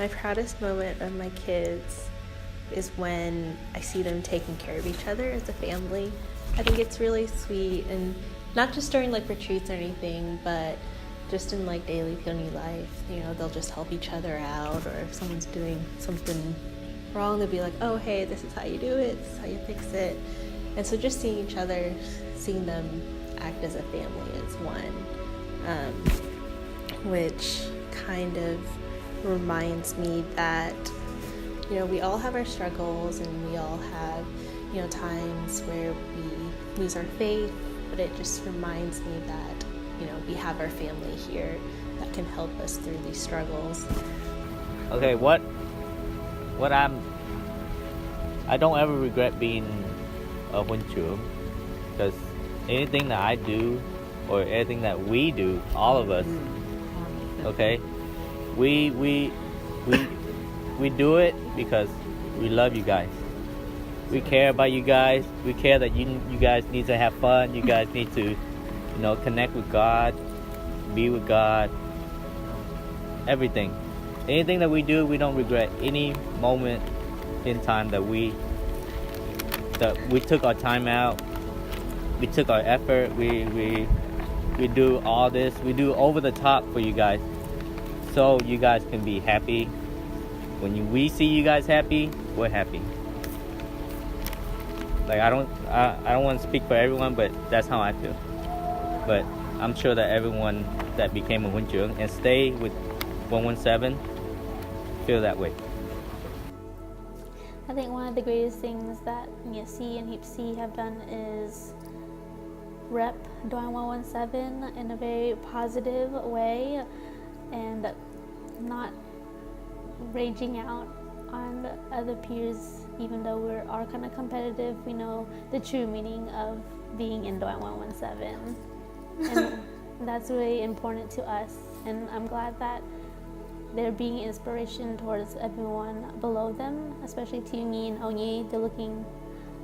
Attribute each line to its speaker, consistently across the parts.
Speaker 1: My proudest moment of my kids is when I see them taking care of each other as a family. I think it's really sweet, and not just during like retreats or anything, but just in like daily family life. You know, they'll just help each other out, or if someone's doing something wrong, they'll be like, oh hey, this is how you do it, this is how you fix it. And so just seeing each other, seeing them act as a family is one, which kind of reminds me that, you know, we all have our struggles, and we all have, you know, times where we lose our faith, but it just reminds me that, you know, we have our family here that can help us through these struggles.
Speaker 2: Okay, I don't ever regret being a Huynh Trưởng, because anything that I do or anything that we do, all of us, okay, we do it because we love you guys. We care about you guys. We care that you guys need to have fun. You guys need to, you know, connect with God, be with God, everything. Anything that we do, we don't regret any moment in time that we took our time out. We took our effort. We do all this. We do over the top for you guys, so you guys can be happy. When we see you guys happy, we're happy. Like, I don't want to speak for everyone, but that's how I feel. But I'm sure that everyone that became a Huynh Trưởng and stay with 117 feel that way.
Speaker 3: I think one of the greatest things that C and C have done is rep Doan 117 in a very positive way, and not raging out on other peers. Even though we are kind of competitive, we know the true meaning of being in Doan 117, and that's really important to us. And I'm glad that they're being inspiration towards everyone below them, especially Tiungi and Onyi. They're looking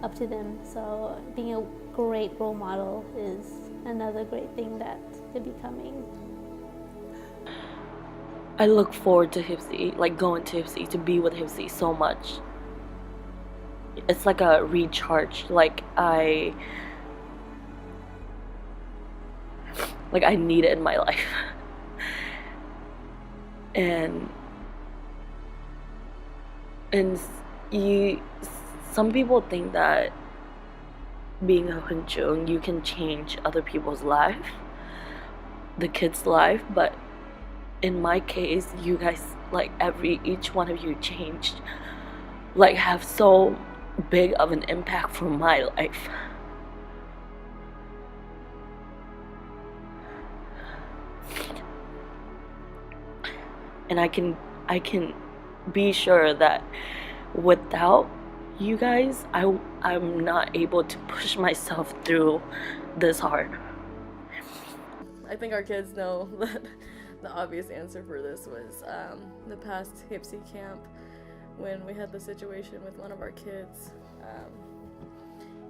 Speaker 3: up to them, so being a great role model is another great thing that they're becoming.
Speaker 4: I look forward to Hipsy, like going to Hipsy, to be with Hipsy so much. It's like a recharge. Like I need it in my life. and some people think that being a Huynh Trưởng, you can change other people's life, the kids' life, but in my case, you guys, like each one of you changed, like have so big of an impact for my life. And I can be sure that without you guys, I'm not able to push myself through this hard.
Speaker 5: I think our kids know that the obvious answer for this was the past Hipsy camp, when we had the situation with one of our kids.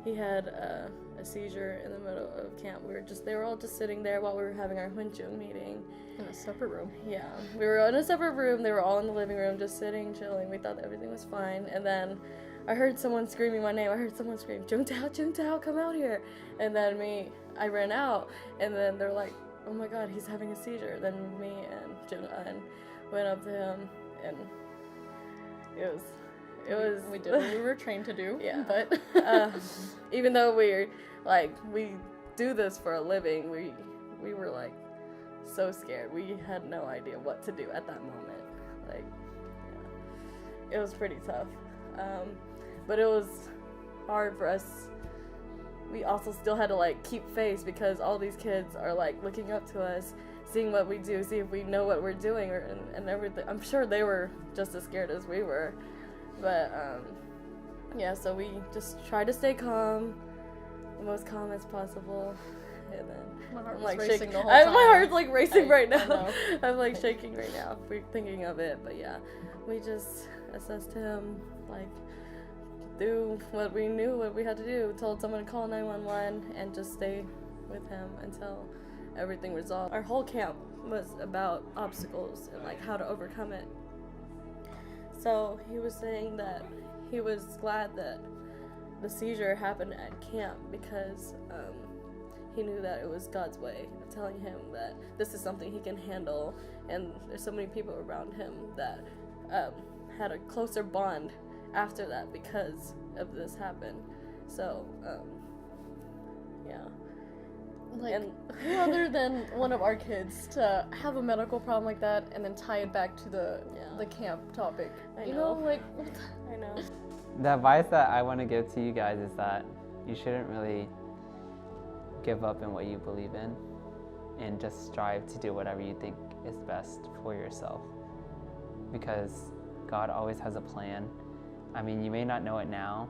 Speaker 5: He had a seizure in the middle of camp. They were all just sitting there while we were having our Huynh Trưởng meeting.
Speaker 6: In a separate room.
Speaker 5: Yeah, we were in a separate room. They were all in the living room, just sitting, chilling. We thought that everything was fine. And then I heard someone screaming my name. I heard someone scream, Juntao, come out here. And then I ran out, and then they're like, oh my god, he's having a seizure. Then me and Jun-un went up to him, and
Speaker 6: we did what we were trained to do.
Speaker 5: Yeah.
Speaker 6: But
Speaker 5: even though we do this for a living, we were like so scared. We had no idea what to do at that moment. Like, yeah, it was pretty tough. But it was hard for us. We also still had to like keep face, because all these kids are like looking up to us, seeing what we do, see if we know what we're doing, and everything. I'm sure they were just as scared as we were. But yeah, so we just try to stay calm, the most calm as possible. And then
Speaker 6: my heart
Speaker 5: I'm
Speaker 6: was
Speaker 5: like
Speaker 6: racing
Speaker 5: shaking.
Speaker 6: the whole time.
Speaker 5: My heart's like racing right
Speaker 6: I
Speaker 5: now.
Speaker 6: know.
Speaker 5: I'm like shaking right now thinking of it. But yeah, we just assessed him, like do what we knew what we had to do. Told someone to call 911 and just stay with him until everything resolved. Our whole camp was about obstacles and like how to overcome it. So he was saying that he was glad that the seizure happened at camp because he knew that it was God's way of telling him that this is something he can handle, and there's so many people around him that had a closer bond after that because of this happened. So, yeah.
Speaker 6: Like, who other than one of our kids to have a medical problem like that and then tie it back to the camp topic?
Speaker 5: I
Speaker 6: you
Speaker 5: know.
Speaker 6: know, like,
Speaker 5: I know.
Speaker 7: The advice that I want to give to you guys is that you shouldn't really give up in what you believe in, and just strive to do whatever you think is best for yourself, because God always has a plan. I mean, you may not know it now,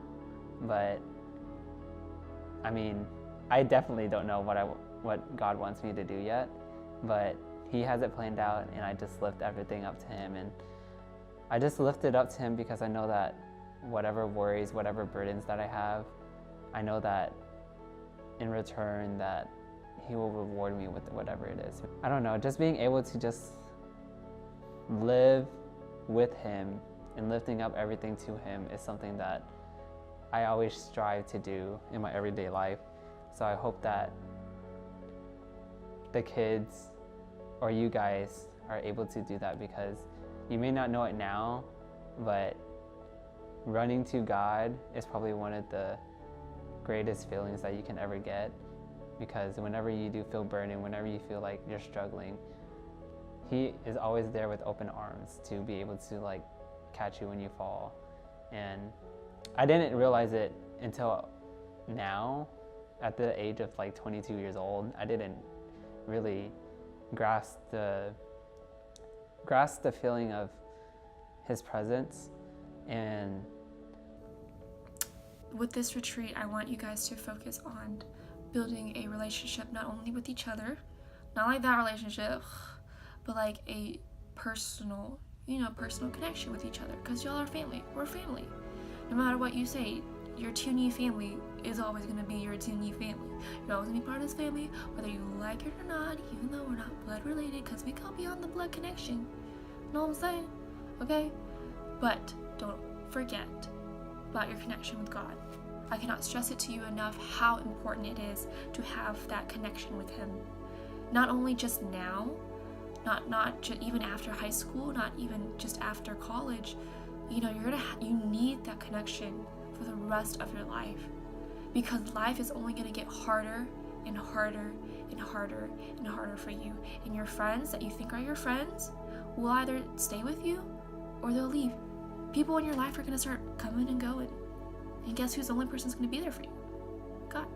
Speaker 7: but I mean, I definitely don't know what God wants me to do yet, but He has it planned out, and I just lift everything up to Him. And I just lift it up to Him because I know that whatever worries, whatever burdens that I have, I know that in return that He will reward me with whatever it is. I don't know, just being able to just live with Him and lifting up everything to Him is something that I always strive to do in my everyday life. So I hope that the kids or you guys are able to do that, because you may not know it now, but running to God is probably one of the greatest feelings that you can ever get, because whenever you do feel burdened, whenever you feel like you're struggling, He is always there with open arms to be able to like catch you when you fall. And I didn't realize it until now, at the age of like 22 years old. I didn't really grasp the feeling of His presence. And
Speaker 8: with this retreat, I want you guys to focus on building a relationship not only with each other, not like that relationship, but like a personal connection with each other, because y'all are family. We're family. No matter what you say, your TNT family is always going to be your TNT family. You're always going to be part of this family, whether you like it or not, even though we're not blood related, because we go beyond the blood connection. You know what I'm saying? Okay? But don't forget about your connection with God. I cannot stress it to you enough how important it is to have that connection with Him. Not only just now, not just even after high school, not even just after college. You know, you need that connection for the rest of your life, because life is only going to get harder and harder and harder and harder for you. And your friends that you think are your friends will either stay with you or they'll leave. People in your life are going to start coming and going. And guess who's the only person that's going to be there for you? God.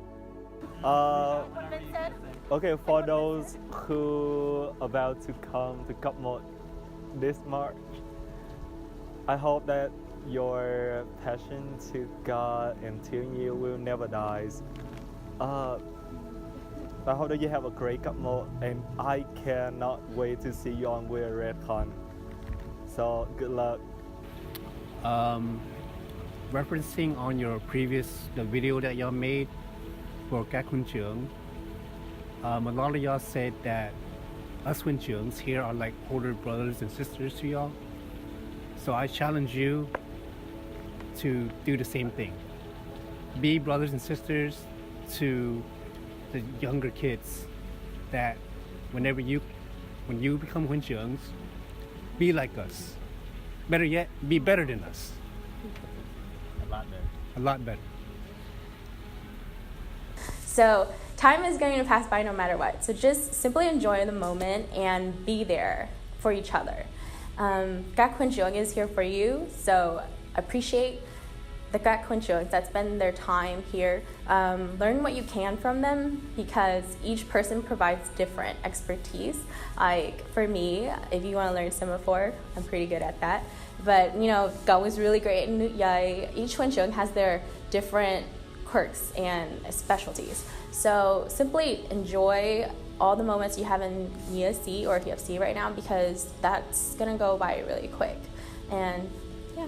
Speaker 9: Okay, for those who about to come to Cup Mode this March, I hope that your passion to God and to you will never die. I hope that you have a great Cup Mode, and I cannot wait to see you on Wear Red Con. So good luck.
Speaker 10: Referencing on your the video that y'all made for các Huynh Trưởng, a lot of y'all said that us Huynh Trưởng here are like older brothers and sisters to y'all. So I challenge you to do the same thing. Be brothers and sisters to the younger kids, that when you become Huynh Trưởng, be like us. Better yet, be better than us. A lot better.
Speaker 11: So time is going to pass by no matter what. So just simply enjoy the moment and be there for each other. Các Huynh Trưởng is here for you, so appreciate the các Huynh Trưởng that spend their time here. Learn what you can from them, because each person provides different expertise. Like for me, if you want to learn semaphore, I'm pretty good at that. But you know, God was really great, and each Huynh Trưởng has their different quirks and specialties. So simply enjoy all the moments you have in ESC or TFC right now, because that's gonna go by really quick. And yeah.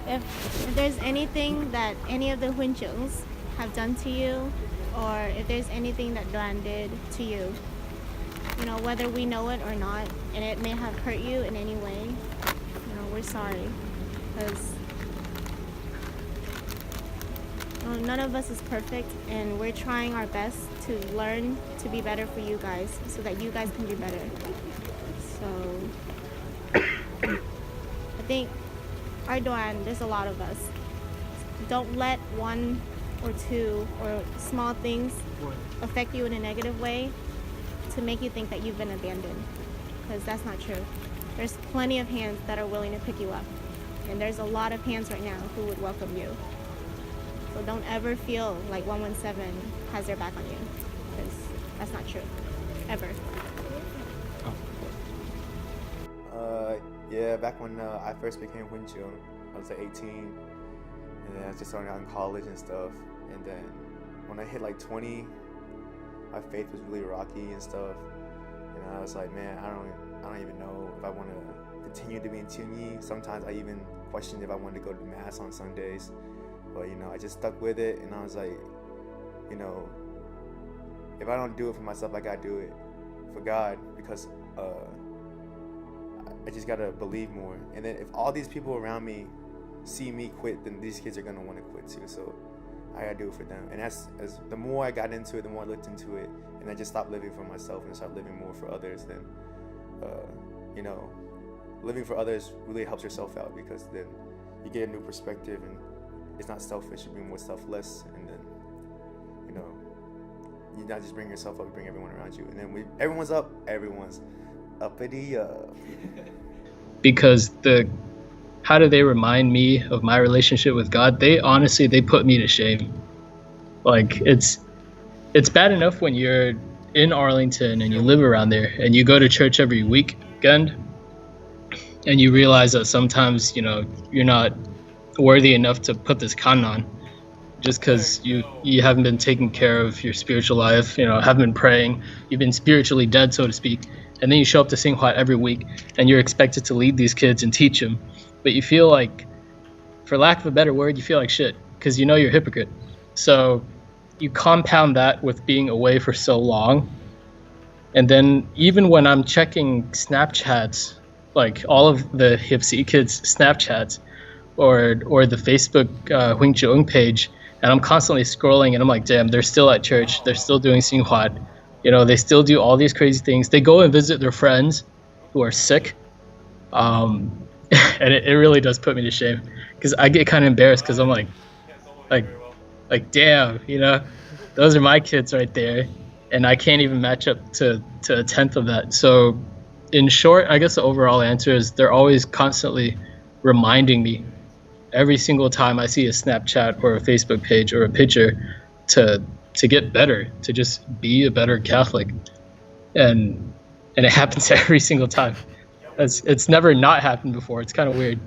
Speaker 12: If there's anything that any of the Huynh Trưởng have done to you, or if there's anything that Duan did to you, you know, whether we know it or not, and it may have hurt you in any way, you know, we're sorry. Because none of us is perfect, and we're trying our best to learn to be better for you guys so that you guys can be better. So I think, Ardoan, there's a lot of us. Don't let one or two or small things affect you in a negative way to make you think that you've been abandoned, because that's not true. There's plenty of hands that are willing to pick you up, and there's a lot of hands right now who would welcome you. So don't ever feel like 117 has their back on you, because that's not true, ever.
Speaker 13: Yeah, back when I first became Huynh Trưởng, I was like 18, and then I was just starting out in college and stuff. And then when I hit like 20, my faith was really rocky and stuff. And I was like, man, I don't even know if I want to continue to be in Tunyi. Sometimes I even questioned if I wanted to go to mass on Sundays. But I just stuck with it, and I was like, if I don't do it for myself, I gotta do it for God, because I just gotta believe more. And then if all these people around me see me quit, then these kids are gonna want to quit too. So I gotta do it for them. And as the more I got into it, the more I looked into it, and I just stopped living for myself and started living more for others. Then, living for others really helps yourself out, because then you get a new perspective, and it's not selfish. You're being more selfless, and then you not just bring yourself up, you bring everyone around you. And then when everyone's up, everyone's uppity up.
Speaker 14: Because how do they remind me of my relationship with God? They honestly, they put me to shame. Like, it's bad enough when you're in Arlington and you live around there and you go to church every weekend, and you realize that sometimes you're not worthy enough to put this kan on, just because you haven't been taking care of your spiritual life, haven't been praying, you've been spiritually dead, so to speak. And then you show up to Singhua every week, and you're expected to lead these kids and teach them, but you feel like, for lack of a better word, you feel like shit, because you're a hypocrite. So you compound that with being away for so long, and then even when I'm checking Snapchats, like all of the Hipsy kids' Snapchats, or the Facebook Huynh Trưởng page, and I'm constantly scrolling, and I'm like, damn, they're still at church, they're still doing Singhua, they still do all these crazy things. They go and visit their friends who are sick, and it really does put me to shame, because I get kind of embarrassed, because I'm like damn, those are my kids right there, and I can't even match up to a tenth of that. So in short, I guess the overall answer is they're always constantly reminding me every single time I see a Snapchat or a Facebook page or a picture to get better, to just be a better Catholic. And it happens every single time. It's never not happened before. It's kind of weird.